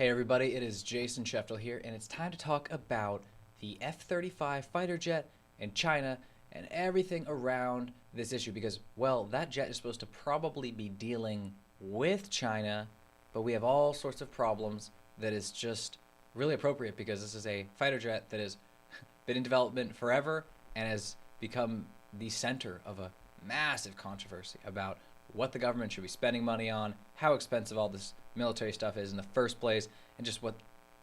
Hey everybody, it is Jason Sheftel here, and it's time to talk about the F-35 fighter jet and China and everything around this issue because, well, that jet is supposed to probably be dealing with China, but we have all sorts of problems that is just really appropriate because this is a fighter jet that has been in development forever and has become the center of a massive controversy about what the government should be spending money on, how expensive all this military stuff is in the first place, and just what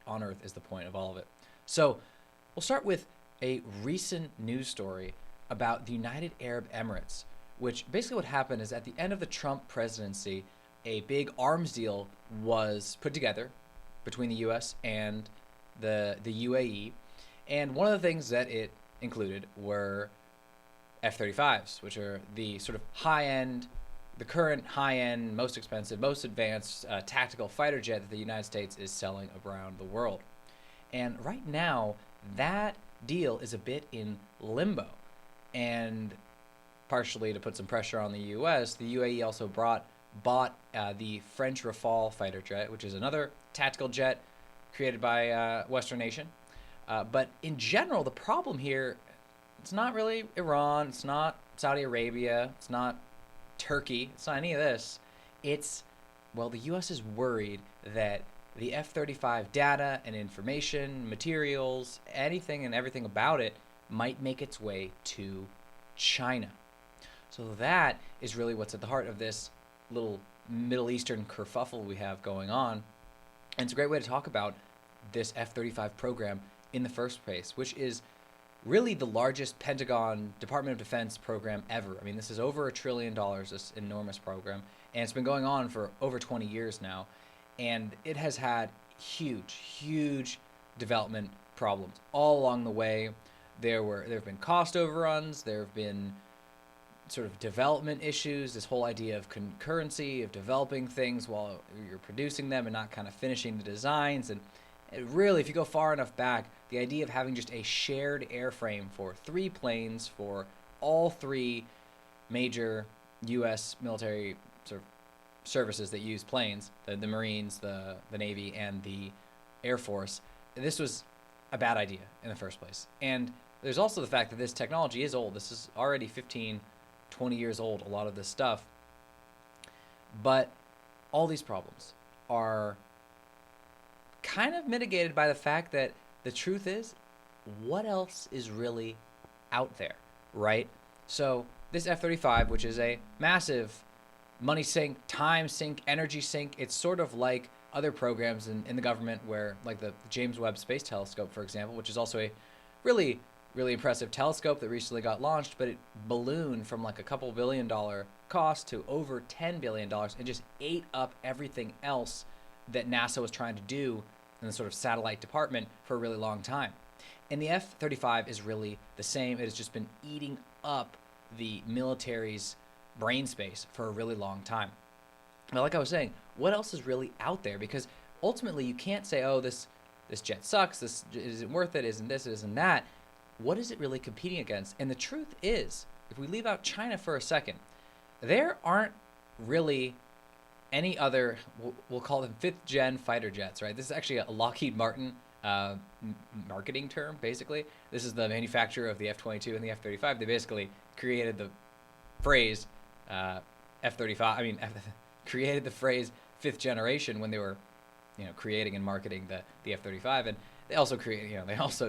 on earth is the point of all of it. So we'll start with a recent news story about the United Arab Emirates, which basically what happened is at the end of the Trump presidency, a big arms deal was put together between the U.S. and the UAE, and one of the things that it included were F-35's, which are the sort of high-end, the current high-end, most expensive, most advanced tactical fighter jet that the United States is selling around the world. And right now, that deal is a bit in limbo. And partially to put some pressure on the U.S., the UAE also bought the French Rafale fighter jet, which is another tactical jet created by a Western nation. But in general, the problem here, it's not really Iran, it's not Saudi Arabia, it's not Turkey, it's not any of this. It's, well, the U.S. is worried that the F-35 data and information, materials, anything and everything about it might make its way to China. So that is really what's at the heart of this little Middle Eastern kerfuffle we have going on. And it's a great way to talk about this F-35 program in the first place, which is really the largest Pentagon Department of Defense program ever. I mean, this is over $1 trillion, this enormous program, and it's been going on for over 20 years now, and it has had huge development problems all along the way. There have been cost overruns, there have been sort of development issues, this whole idea of concurrency, of developing things while you're producing them and not kind of finishing the designs. And it really, if you go far enough back, the idea of having just a shared airframe for 3 planes for all 3 major U.S. military sort of services that use planes, the Marines, the Navy, and the Air Force, this was a bad idea in the first place. And there's also the fact that this technology is old. This is already 15, 20 years old, a lot of this stuff. But all these problems are kind of mitigated by the fact that the truth is, what else is really out there, right? So this F-35, which is a massive money sink, time sink, energy sink, it's sort of like other programs in the government where, like the James Webb Space Telescope, for example, which is also a really impressive telescope that recently got launched, but it ballooned from like a couple $1 billion cost to over $10 billion and just ate up everything else that NASA was trying to do in the sort of satellite department for a really long time. And the F-35 is really the same. It has just been eating up the military's brain space for a really long time. Now, like I was saying, what else is really out there? Because ultimately you can't say, oh, this jet sucks, this isn't worth it, isn't this, isn't that. What is it really competing against? And the truth is, if we leave out China for a second, there aren't really any other, we'll call them 5th gen fighter jets, right? This is actually a Lockheed Martin marketing term, basically. This is the manufacturer of the F-22 and the F-35. They basically created the phrase F-35, created the phrase 5th generation when they were, creating and marketing the F-35. And they also create, they have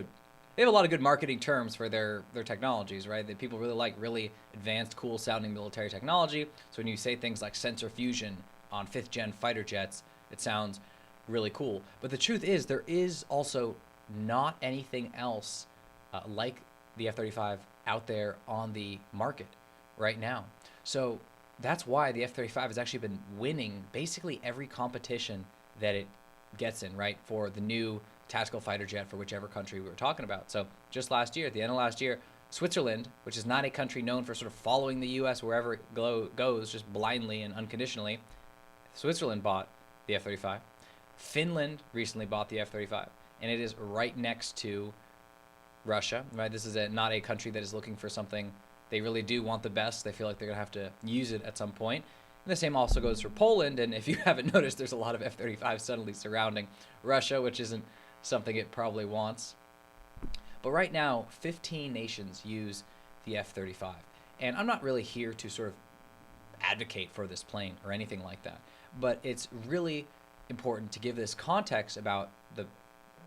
a lot of good marketing terms for their technologies, right? That people really like, really advanced, cool sounding military technology. So when you say things like sensor fusion on 5th gen fighter jets, it sounds really cool. But the truth is, there is also not anything else like the F-35 out there on the market right now. So that's why the F-35 has actually been winning basically every competition that it gets in, right? For the new tactical fighter jet for whichever country we were talking about. So just last year, at the end of last year, Switzerland, which is not a country known for sort of following the U.S. wherever it goes, just blindly and unconditionally, Switzerland bought the F-35. Finland recently bought the F-35, and it is right next to Russia, right? This is not a country that is looking for something. They really do want the best. They feel like they're going to have to use it at some point. And the same also goes for Poland. And if you haven't noticed, there's a lot of F-35 suddenly surrounding Russia, which isn't something it probably wants. But right now, 15 nations use the F-35. And I'm not really here to sort of advocate for this plane or anything like that. But it's really important to give this context about the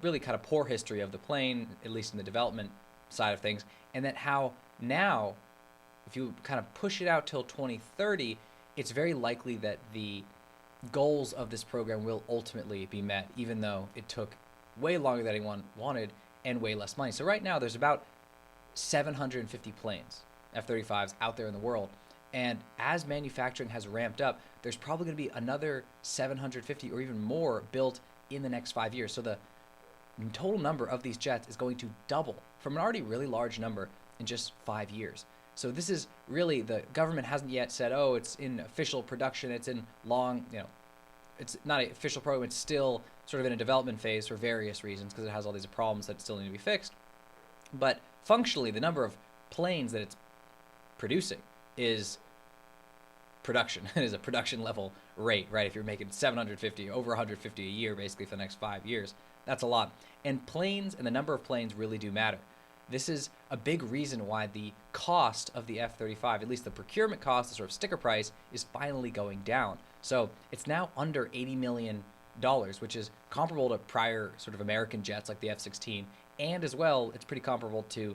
really kind of poor history of the plane, at least in the development side of things, and that how now, if you kind of push it out till 2030, it's very likely that the goals of this program will ultimately be met, even though it took way longer than anyone wanted and way less money. So right now, there's about 750 planes, F-35s, out there in the world. And as manufacturing has ramped up, there's probably going to be another 750 or even more built in the next 5 years. So the total number of these jets is going to double from an already really large number in just 5 years. So this is really, the government hasn't yet said, oh, it's in official production, it's in long, it's not an official program, it's still sort of in a development phase for various reasons because it has all these problems that still need to be fixed. But functionally, the number of planes that it's producing is production. It is a production level rate, right? If you're making 750, over 150 a year basically for the next 5 years, that's a lot. And planes and the number of planes really do matter. This is a big reason why the cost of the F-35, at least the procurement cost, the sort of sticker price, is finally going down. So it's now under $80 million, which is comparable to prior sort of American jets like the F-16, and as well, it's pretty comparable to,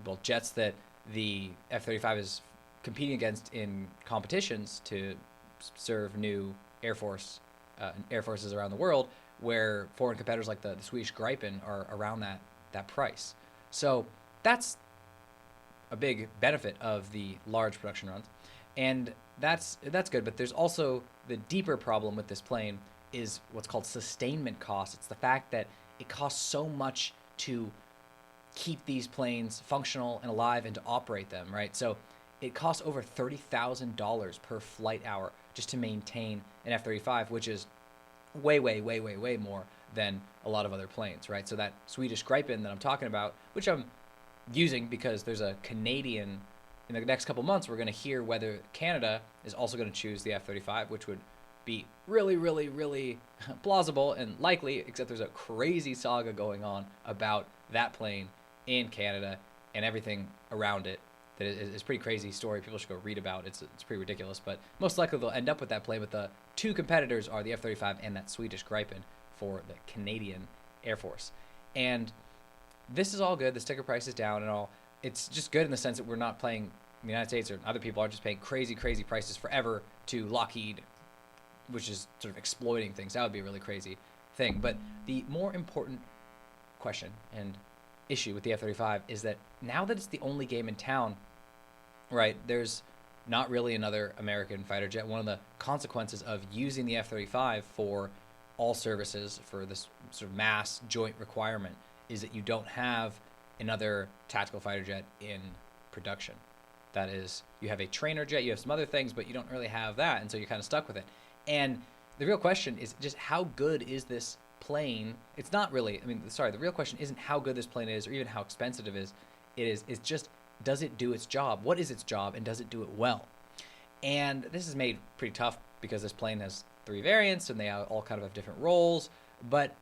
well, jets that the F-35 is competing against in competitions to serve new air forces around the world, where foreign competitors like the Swedish Gripen are around that price. So that's a big benefit of the large production runs, and that's good. But there's also the deeper problem with this plane is what's called sustainment costs. It's the fact that it costs so much to keep these planes functional and alive and to operate them, right? So it costs over $30,000 per flight hour just to maintain an F-35, which is way more than a lot of other planes, right? So that Swedish Gripen that I'm talking about, which I'm using because there's a Canadian, in the next couple months, we're going to hear whether Canada is also going to choose the F-35, which would be really plausible and likely, except there's a crazy saga going on about that plane in Canada and everything around it. That is a pretty crazy story. People should go read about. It's pretty ridiculous, but most likely they'll end up with that plane. But the two competitors are the F-35 and that Swedish Gripen for the Canadian Air Force. And this is all good. The sticker price is down and all. It's just good in the sense that we're not playing, the United States or other people aren't just paying crazy prices forever to Lockheed, which is sort of exploiting things. That would be a really crazy thing. But the more important question and issue with the F-35 is that now that it's the only game in town, right, there's not really another American fighter jet. One of the consequences of using the F-35 for all services, for this sort of mass joint requirement, is that you don't have another tactical fighter jet in production. That is, you have a trainer jet, you have some other things, but you don't really have that, and so you're kind of stuck with it. And the real question is just how good is this plane? It's not really, the real question isn't how good this plane is or even how expensive it is. It's just, does it do its job? What is its job, and does it do it well? And this is made pretty tough because this plane has 3 variants and they all kind of have different roles, but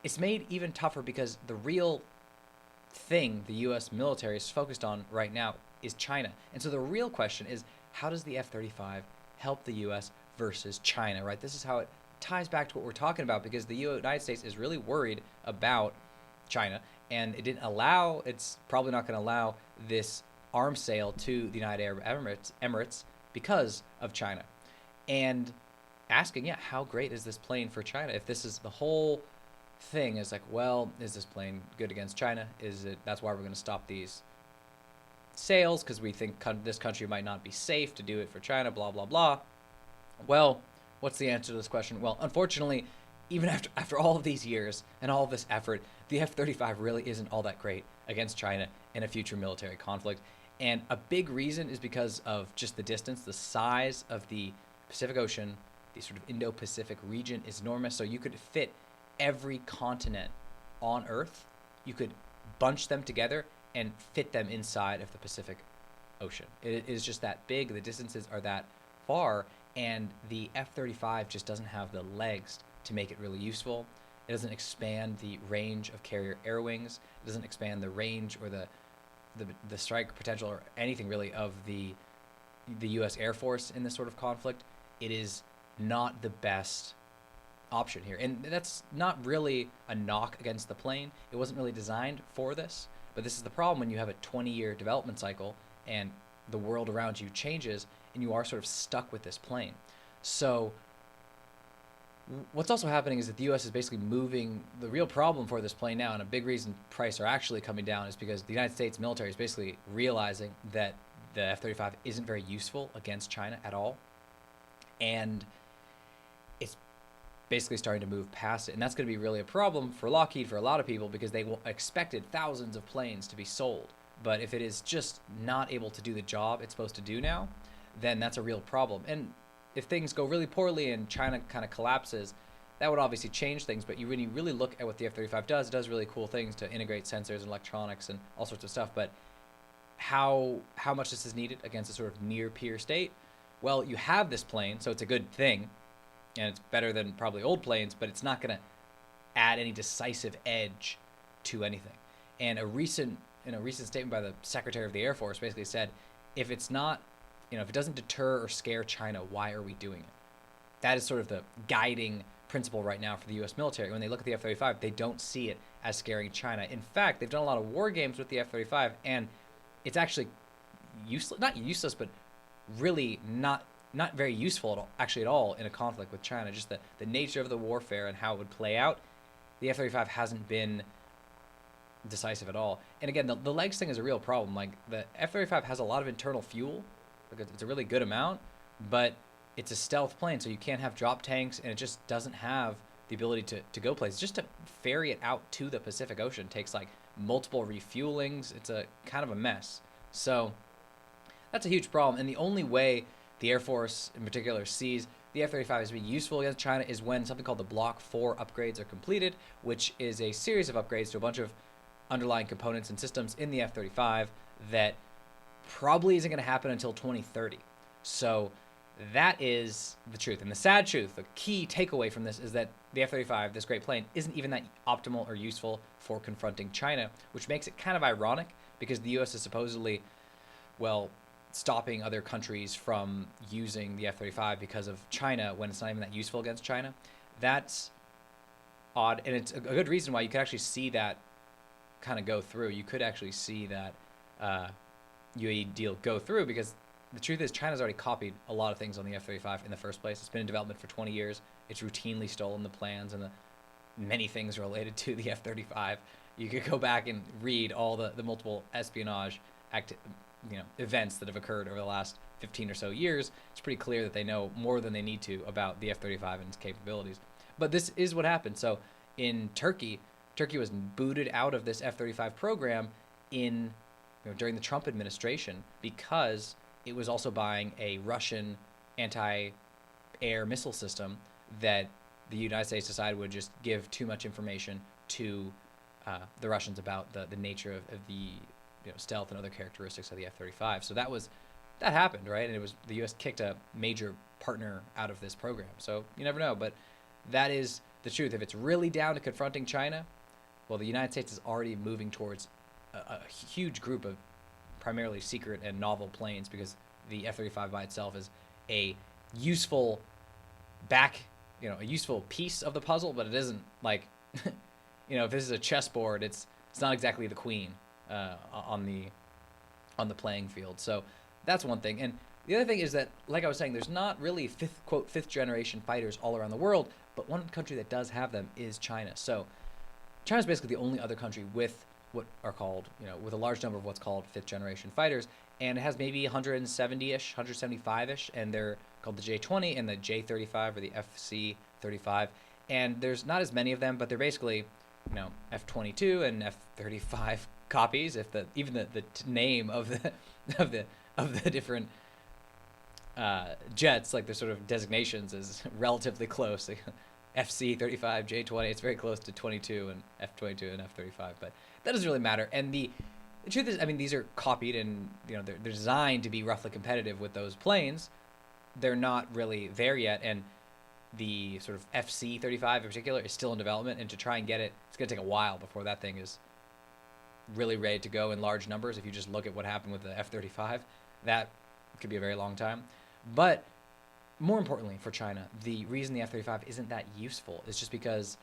it's made even tougher because the real thing the U.S. military is focused on right now is China. And so the real question is, how does the F-35 help the U.S. versus China, right? This is how it ties back to what we're talking about, because the United States is really worried about China, and it's probably not going to allow this arms sale to the United Arab Emirates because of China. And asking, how great is this plane for China? If this is the whole thing, is like, well, is this plane good against China? That's why we're going to stop these sales, because we think this country might not be safe to do it for China, blah, blah, blah. Well, what's the answer to this question? Well, unfortunately, even after all of these years and all of this effort, the F-35 really isn't all that great against China in a future military conflict. And a big reason is because of just the distance, the size of the Pacific Ocean, the sort of Indo-Pacific region is enormous. So you could fit every continent on Earth. You could bunch them together and fit them inside of the Pacific Ocean. It is just that big. The distances are that far. and the F-35 just doesn't have the legs to make it really useful. It doesn't expand the range of carrier air wings. It doesn't expand the range or the strike potential or anything really of the U.S. Air Force in this sort of conflict. It is not the best option here. And that's not really a knock against the plane. It wasn't really designed for this. But this is the problem when you have a 20-year development cycle and the world around you changes and you are sort of stuck with this plane. So what's also happening is that the U.S. is basically moving. The real problem for this plane now, and a big reason prices are actually coming down, is because the United States military is basically realizing that the F-35 isn't very useful against China at all. And it's basically starting to move past it. And that's going to be really a problem for Lockheed, for a lot of people, because they expected thousands of planes to be sold. But if it is just not able to do the job it's supposed to do now, then that's a real problem. And if things go really poorly and China kind of collapses, that would obviously change things. But when you really look at what the F-35 does, it does really cool things to integrate sensors and electronics and all sorts of stuff. But how much this is needed against a sort of near peer state? Well, you have this plane, so it's a good thing, and it's better than probably old planes, but it's not going to add any decisive edge to anything. And in a recent statement by the Secretary of the Air Force basically said, if it's not, if it doesn't deter or scare China, why are we doing it? That is sort of the guiding principle right now for the U.S. military. When they look at the F-35, they don't see it as scaring China. In fact, they've done a lot of war games with the F-35, and it's actually useless, not useless, but really not very useful at all, actually at all, in a conflict with China. Just the nature of the warfare and how it would play out, the F-35 hasn't been decisive at all. And again, the legs thing is a real problem. Like, the F-35 has a lot of internal fuel, because it's a really good amount, but it's a stealth plane, so you can't have drop tanks, and it just doesn't have the ability to go places. Just to ferry it out to the Pacific Ocean takes like multiple refuelings. It's a kind of a mess. So that's a huge problem. And the only way the Air Force in particular sees the F-35 as being useful against China is when something called the Block 4 upgrades are completed, which is a series of upgrades to a bunch of underlying components and systems in the F-35 that probably isn't going to happen until 2030. So that is the truth. And the sad truth, the key takeaway from this, is that the F-35, this great plane, isn't even that optimal or useful for confronting China, which makes it kind of ironic because the U.S. is supposedly, well, stopping other countries from using the F-35 because of China when it's not even that useful against China. That's odd, and it's a good reason why you could actually see that kind of go through. You could actually see that UAE deal go through, because the truth is China's already copied a lot of things on the F-35 in the first place. It's been in development for 20 years. It's routinely stolen the plans and the many things related to the F-35. You could go back and read all the multiple espionage events that have occurred over the last 15 or so years. It's pretty clear that they know more than they need to about the F-35 and its capabilities. But this is what happened. So in Turkey was booted out of this F-35 program during the Trump administration because it was also buying a Russian anti-air missile system that the United States decided would just give too much information to the Russians about the nature of the stealth and other characteristics of the F-35. So that happened, right? And it was the U.S. kicked a major partner out of this program. So you never know, but that is the truth. If it's really down to confronting China, well, the United States is already moving towards a huge group of primarily secret and novel planes, because the F-35 by itself is a useful a useful piece of the puzzle, but it isn't like, if this is a chessboard, it's not exactly the queen on the playing field. So that's one thing. And the other thing is that, like I was saying, there's not really fifth generation fighters all around the world, but one country that does have them is China. So China's basically the only other country with what are called, with a large number of what's called fifth generation fighters, and it has maybe 170-ish, 175-ish, and they're called the J-20 and the J-35 or the FC-35, and there's not as many of them, but they're basically, F-22 and F-35 copies. If even the name of the different jets, like their sort of designations, is relatively close. FC-35, J-20, it's very close to 22 and F-22 and F-35, but that doesn't really matter. And the truth is, these are copied, and they're designed to be roughly competitive with those planes, they're not really there yet, and the sort of FC-35 in particular is still in development, and to try and get it, it's going to take a while before that thing is really ready to go in large numbers. If you just look at what happened with the F-35, that could be a very long time. But more importantly for China, the reason the F-35 isn't that useful is just because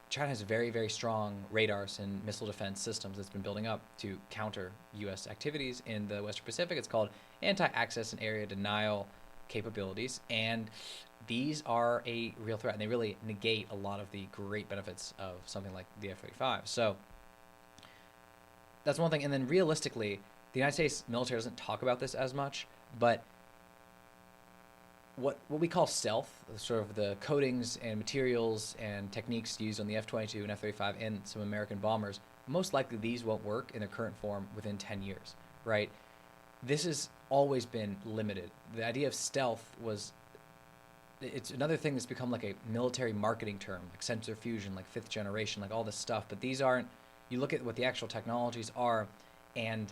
China has very, very strong radars and missile defense systems that's been building up to counter U.S. activities in the Western Pacific. It's called anti-access and area denial capabilities, and these are a real threat, and they really negate a lot of the great benefits of something like the F-35. So that's one thing. And then realistically, the United States military doesn't talk about this as much, but what we call stealth, sort of the coatings and materials and techniques used on the F-22 and F-35 and some American bombers, most likely these won't work in their current form within 10 years, right? This has always been limited. The idea of stealth it's another thing that's become like a military marketing term, like sensor fusion, like fifth generation, like all this stuff. But these aren't, you look at what the actual technologies are, and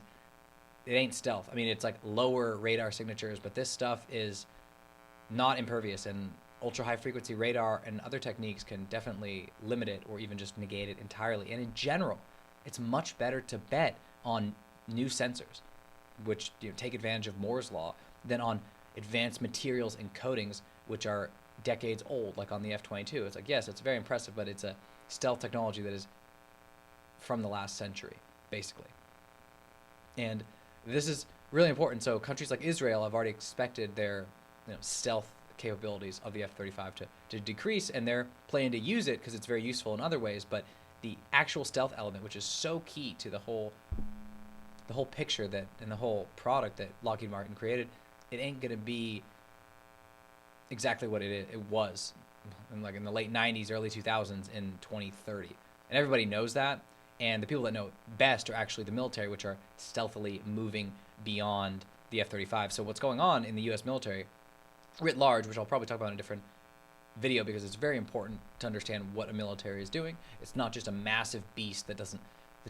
it ain't stealth. I mean, it's like lower radar signatures, but this stuff is not impervious, and ultra high frequency radar and other techniques can definitely limit it or even just negate it entirely. And in general, it's much better to bet on new sensors, which take advantage of Moore's law, than on advanced materials and coatings, which are decades old, like on the F-22. It's like, yes, it's very impressive, but it's a stealth technology that is from the last century, basically. And this is really important. So countries like Israel have already expected their stealth capabilities of the F-35 to decrease, and they're planning to use it because it's very useful in other ways. But the actual stealth element, which is so key to the whole picture that and the whole product that Lockheed Martin created, it ain't gonna be exactly what it was in the late 90s, early 2000s in 2030. And everybody knows that. And the people that know it best are actually the military, which are stealthily moving beyond the F-35. So what's going on in the U.S. military writ large, which I'll probably talk about in a different video because it's very important to understand what a military is doing. It's not just a massive beast that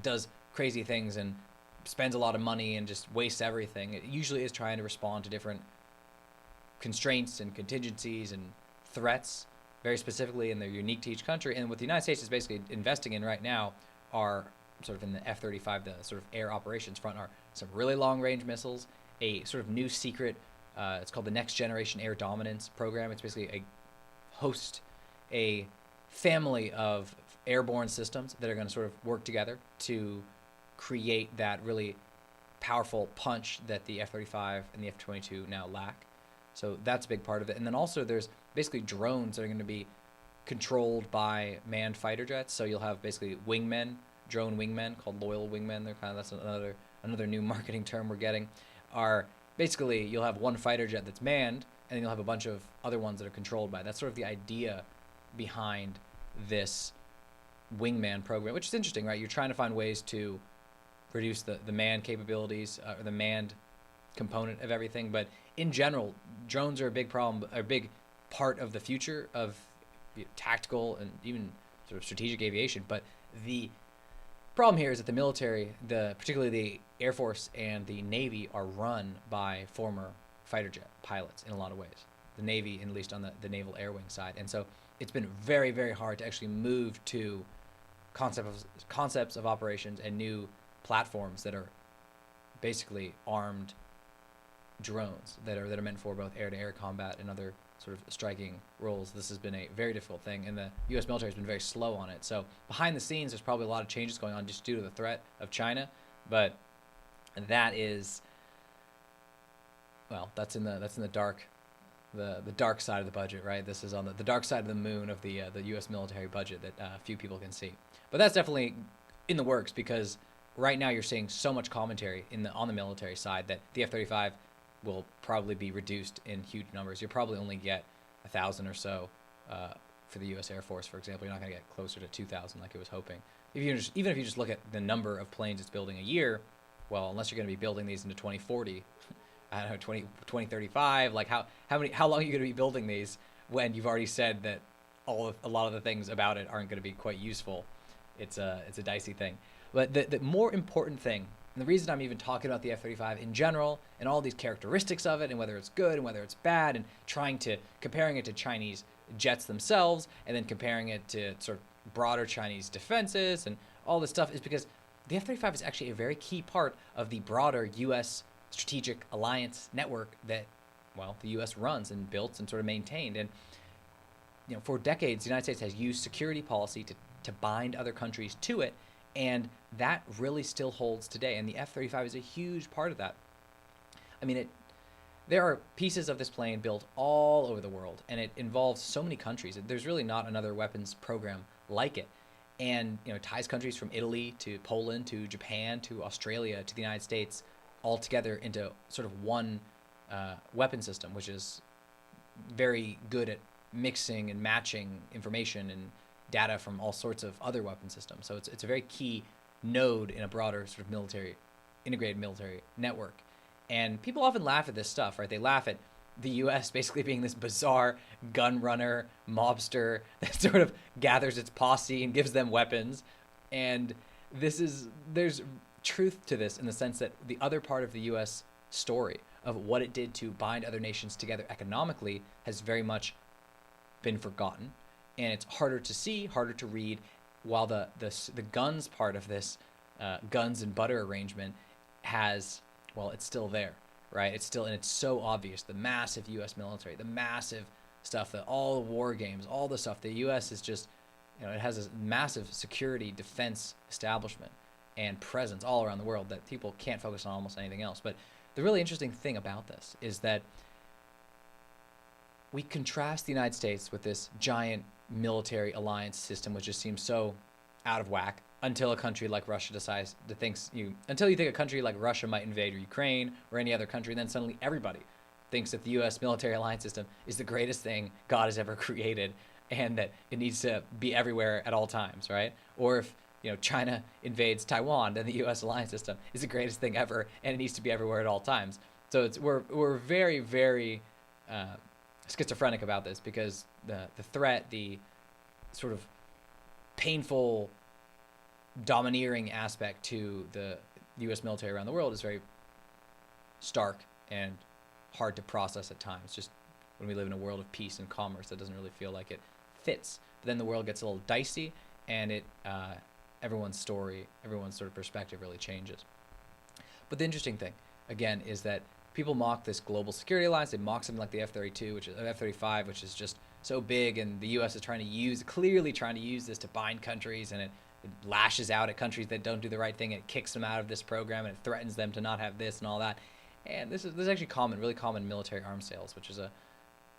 does crazy things and spends a lot of money and just wastes everything. It usually is trying to respond to different constraints and contingencies and threats very specifically, and they're unique to each country. And what the United States is basically investing in right now are sort of in the F-35, the sort of air operations front, are some really long range missiles, a sort of new secret, it's called the Next Generation Air Dominance Program. It's basically a family of airborne systems that are going to sort of work together to create that really powerful punch that the F-35 and the F-22 now lack. So that's a big part of it. And then also there's basically drones that are going to be controlled by manned fighter jets. So you'll have basically wingmen, drone wingmen called loyal wingmen. They're that's another new marketing term we're getting. Are basically you'll have one fighter jet that's manned, and then you'll have a bunch of other ones that are controlled by. That's sort of the idea behind this wingman program, which is interesting, right? You're trying to find ways to reduce the manned capabilities or the manned component of everything. But in general, drones are a big problem, a big part of the future of tactical and even sort of strategic aviation. But the problem here is that the military, particularly the Air Force and the Navy, are run by former fighter jet pilots in a lot of ways. The Navy, at least on the naval air wing side. And so it's been very, very hard to actually move to concepts of operations and new platforms that are basically armed drones that are meant for both air-to-air combat and other sort of striking roles. This has been a very difficult thing, and the U.S. military has been very slow on it. So behind the scenes, there's probably a lot of changes going on just due to the threat of China, but that is, well, that's in the dark, the dark side of the budget, right? This is on the dark side of the moon of the U.S. military budget that few people can see. But that's definitely in the works, because right now you're seeing so much commentary on the military side that the F-35 will probably be reduced in huge numbers. You'll probably only get 1,000 or so for the U.S. Air Force, for example. You're not going to get closer to 2,000 like it was hoping. Even if you just look at the number of planes it's building a year, well, unless you're going to be building these into 2040, I don't know, 2035, like how long are you going to be building these when you've already said that a lot of the things about it aren't going to be quite useful? It's a dicey thing. But the more important thing And the reason I'm even talking about the F-35 in general and all these characteristics of it and whether it's good and whether it's bad and comparing it to Chinese jets themselves and then comparing it to sort of broader Chinese defenses and all this stuff is because the F-35 is actually a very key part of the broader U.S. strategic alliance network that, well, the U.S. runs and built and sort of maintained. And, for decades, the United States has used security policy to bind other countries to it, and that really still holds today. And the F-35 is a huge part of that. I mean, there are pieces of this plane built all over the world, and it involves so many countries. There's really not another weapons program like it. And it ties countries from Italy to Poland to Japan to Australia to the United States all together into sort of one weapon system, which is very good at mixing and matching information and data from all sorts of other weapon systems. So it's a very key node in a broader sort of integrated military network. And people often laugh at this stuff, right? They laugh at the U.S. basically being this bizarre gun runner mobster that sort of gathers its posse and gives them weapons. And there's truth to this in the sense that the other part of the U.S. story of what it did to bind other nations together economically has very much been forgotten. And it's harder to see, harder to read, while the guns part of this guns and butter arrangement has, well, it's still there. Right, it's so obvious. The massive U.S. military, the massive stuff, all the war games, all the stuff. The U.S. is just, it has this massive security defense establishment and presence all around the world that people can't focus on almost anything else. But the really interesting thing about this is that we contrast the United States with this giant military alliance system, which just seems so out of whack. Until a country like Russia decides to until you think a country like Russia might invade Ukraine or any other country, then suddenly everybody thinks that the U.S. military alliance system is the greatest thing God has ever created and that it needs to be everywhere at all times, right? Or if China invades Taiwan, then the U.S. alliance system is the greatest thing ever and it needs to be everywhere at all times. So we're very, very schizophrenic about this because the threat, the sort of painful domineering aspect to the U.S. military around the world is very stark and hard to process at times. Just when we live in a world of peace and commerce, that doesn't really feel like it fits. But then the world gets a little dicey, and everyone's story, everyone's sort of perspective really changes. But the interesting thing, again, is that people mock this global security alliance. They mock something like the F-35, which is just so big, and the U.S. is clearly trying to use this to bind countries, and it lashes out at countries that don't do the right thing. It kicks them out of this program and it threatens them to not have this and all that. And this is actually really common in military arms sales, which is a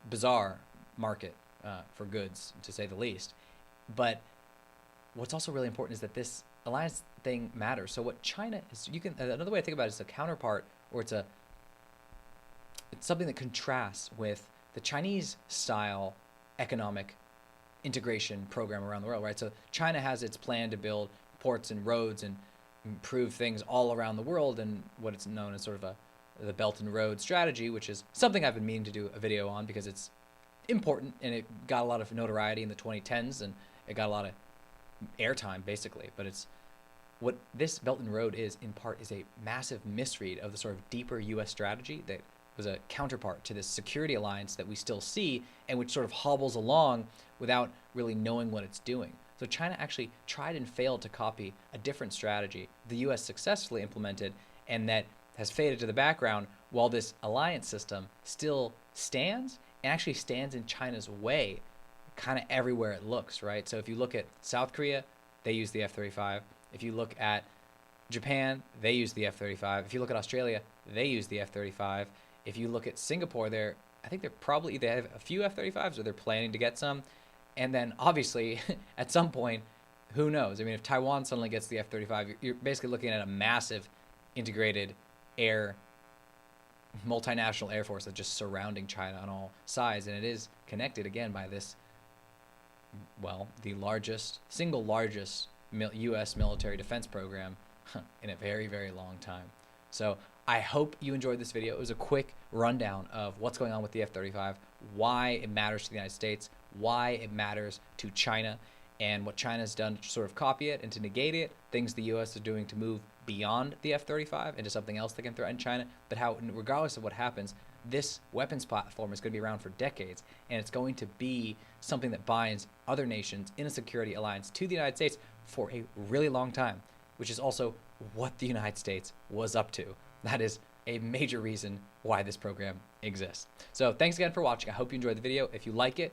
bizarre market for goods, to say the least. But what's also really important is that this alliance thing matters. So what China is, another way to think about it is a counterpart, or it's something that contrasts with the Chinese style economic integration program around the world, right? So China has its plan to build ports and roads and improve things all around the world, and what it's known as sort of the Belt and Road strategy, which is something I've been meaning to do a video on because it's important and it got a lot of notoriety in the 2010s and it got a lot of airtime basically. But it's what this Belt and Road is in part is a massive misread of the sort of deeper U.S. strategy that was a counterpart to this security alliance that we still see and which sort of hobbles along without really knowing what it's doing. So China actually tried and failed to copy a different strategy the U.S. successfully implemented and that has faded to the background while this alliance system still stands and actually stands in China's way kind of everywhere it looks, right? So if you look at South Korea, they use the F-35. If you look at Japan, they use the F-35. If you look at Australia, they use the F-35. If you look at Singapore, they have a few F-35s or they're planning to get some. And then obviously at some point, who knows? I mean, if Taiwan suddenly gets the F-35, you're basically looking at a massive integrated multinational air force that's just surrounding China on all sides. And it is connected again by this, well, the single largest U.S. military defense program in a very, very long time. So I hope you enjoyed this video. It was a quick rundown of what's going on with the F-35, why it matters to the United States, why it matters to China, and what China's done to sort of copy it and to negate it, things the US is doing to move beyond the F-35 into something else that can threaten China, but how, regardless of what happens, this weapons platform is going to be around for decades, and it's going to be something that binds other nations in a security alliance to the United States for a really long time, which is also what the United States was up to. That is a major reason why this program exists. So thanks again for watching. I hope you enjoyed the video. If you like it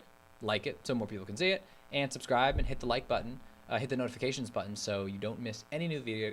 so more people can see it, and subscribe and hit the like button, hit the notifications button so you don't miss any new